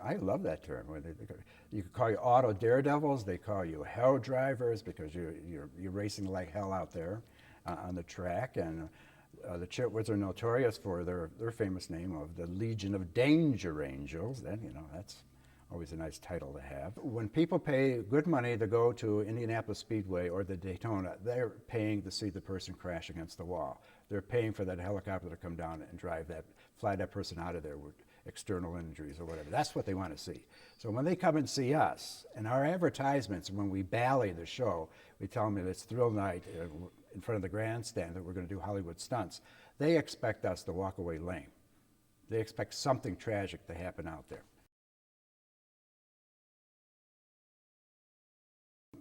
I love that term. You could call you auto daredevils. They call you hell drivers because you're racing like hell out there on the track. And the Chitwoods are notorious for their famous name of the Legion of Danger Angels. Then that's always a nice title to have. When people pay good money to go to Indianapolis Speedway or the Daytona, they're paying to see the person crash against the wall. They're paying for that helicopter to come down and fly that person out of there with external injuries or whatever. That's what they want to see. So when they come and see us, and our advertisements, when we bally the show, we tell them it's thrill night in front of the grandstand that we're going to do Hollywood stunts. They expect us to walk away lame. They expect something tragic to happen out there.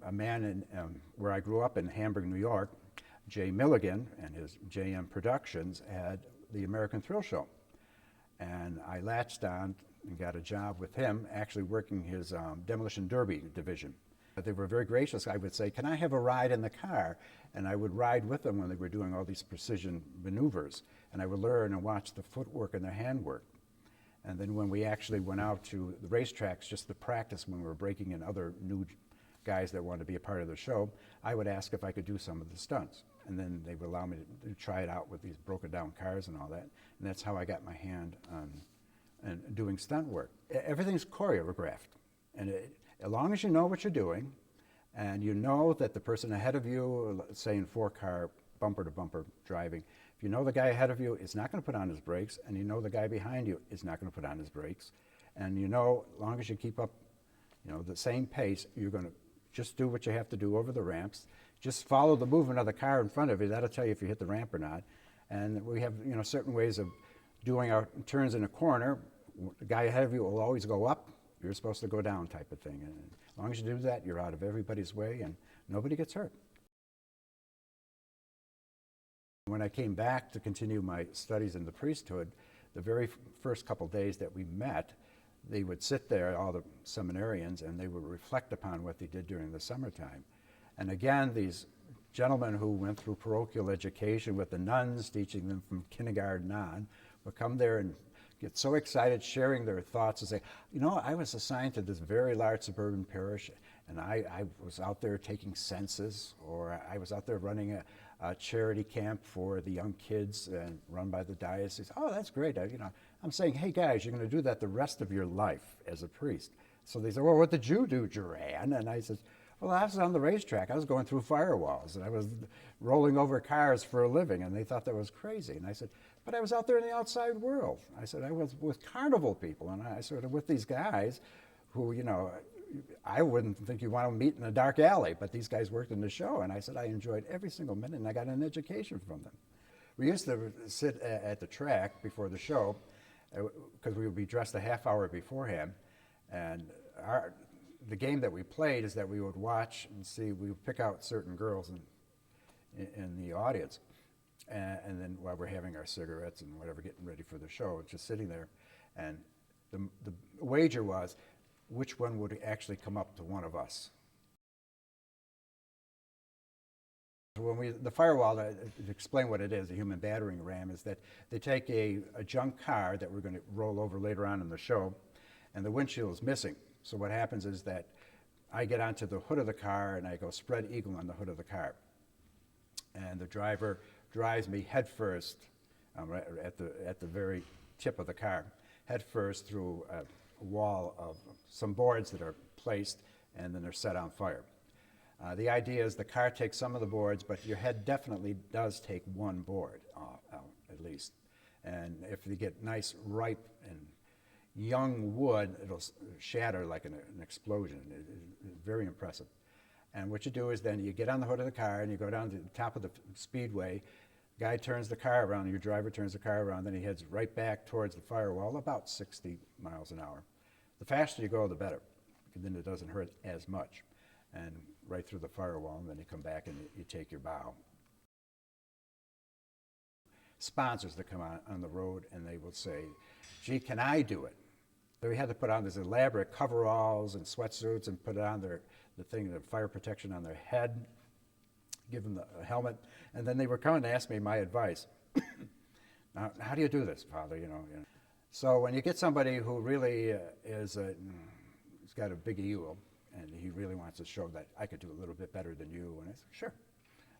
A man where I grew up in Hamburg, New York, Jay Milligan and his JM Productions had the American Thrill Show. And I latched on and got a job with him, actually working his demolition derby division. They were very gracious. I would say, can I have a ride in the car? And I would ride with them when they were doing all these precision maneuvers. And I would learn and watch the footwork and the handwork. And then when we actually went out to the racetracks just to practice when we were breaking in other new guys that wanted to be a part of the show, I would ask if I could do some of the stunts. And then they would allow me to try it out with these broken down cars and all that. And that's how I got my hand on doing stunt work. Everything's choreographed. And as long as you know what you're doing, and you know that the person ahead of you, say in 4-car bumper to bumper driving, if you know the guy ahead of you is not going to put on his brakes, and you know the guy behind you is not going to put on his brakes, and you know, as long as you keep up, the same pace, you're going to just do what you have to do over the ramps. Just follow the movement of the car in front of you. That'll tell you if you hit the ramp or not. And we have, certain ways of doing our turns in a corner. The guy ahead of you will always go up. You're supposed to go down type of thing. And as long as you do that, you're out of everybody's way and nobody gets hurt. When I came back to continue my studies in the priesthood, the very first couple days that we met, they would sit there, all the seminarians, and they would reflect upon what they did during the summertime. And again, these gentlemen who went through parochial education with the nuns, teaching them from kindergarten on, would come there and get so excited, sharing their thoughts and say, I was assigned to this very large suburban parish, and I was out there taking census, or I was out there running a charity camp for the young kids and run by the diocese. Oh, that's great. I'm saying, hey guys, you're going to do that the rest of your life as a priest. So they said, well, what did you do, Juran? And I said, well, I was on the racetrack. I was going through firewalls, and I was rolling over cars for a living, and they thought that was crazy. And I said, but I was out there in the outside world. I said, I was with carnival people, and I sort of with these guys who, I wouldn't think you want to meet in a dark alley, but these guys worked in the show, and I said I enjoyed every single minute, and I got an education from them. We used to sit at the track before the show, because we would be dressed a half hour beforehand, and the game that we played is that we would watch and see, we would pick out certain girls in the audience, and then while we're having our cigarettes and whatever, getting ready for the show, just sitting there, and the wager was which one would actually come up to one of us. When the firewall, to explain what it is, the human battering ram, is that they take a junk car that we're going to roll over later on in the show, and the windshield is missing. So what happens is that I get onto the hood of the car and I go spread eagle on the hood of the car. And the driver drives me headfirst right at the very tip of the car, headfirst through a wall of some boards that are placed, and then they're set on fire. The idea is the car takes some of the boards, but your head definitely does take one board out, at least. And if you get nice, ripe, and young wood, it'll shatter like an explosion. It's very impressive. And what you do is then you get on the hood of the car and you go down to the top of the speedway. Guy turns the car around, your driver turns the car around, then he heads right back towards the firewall, about 60 miles an hour. The faster you go, the better. Then it doesn't hurt as much. And right through the firewall, and then you come back and you take your bow. Sponsors that come on the road and they will say, gee, can I do it? So we had to put on these elaborate coveralls and sweatsuits and put on the fire protection on their head, give them a helmet, and then they were coming to ask me my advice. Now, how do you do this, Father? So when you get somebody who really he's got a big ego, and he really wants to show that I could do a little bit better than you, and I said, sure.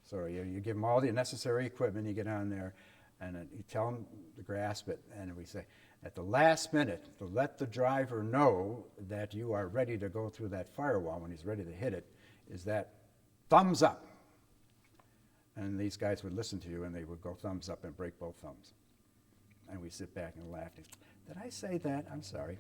So you give him all the necessary equipment, you get on there, and you tell him to grasp it, and we say, at the last minute, to let the driver know that you are ready to go through that firewall when he's ready to hit it, is that thumbs up. And these guys would listen to you, and they would go thumbs up and break both thumbs. And we sit back and laugh. Did I say that? I'm sorry.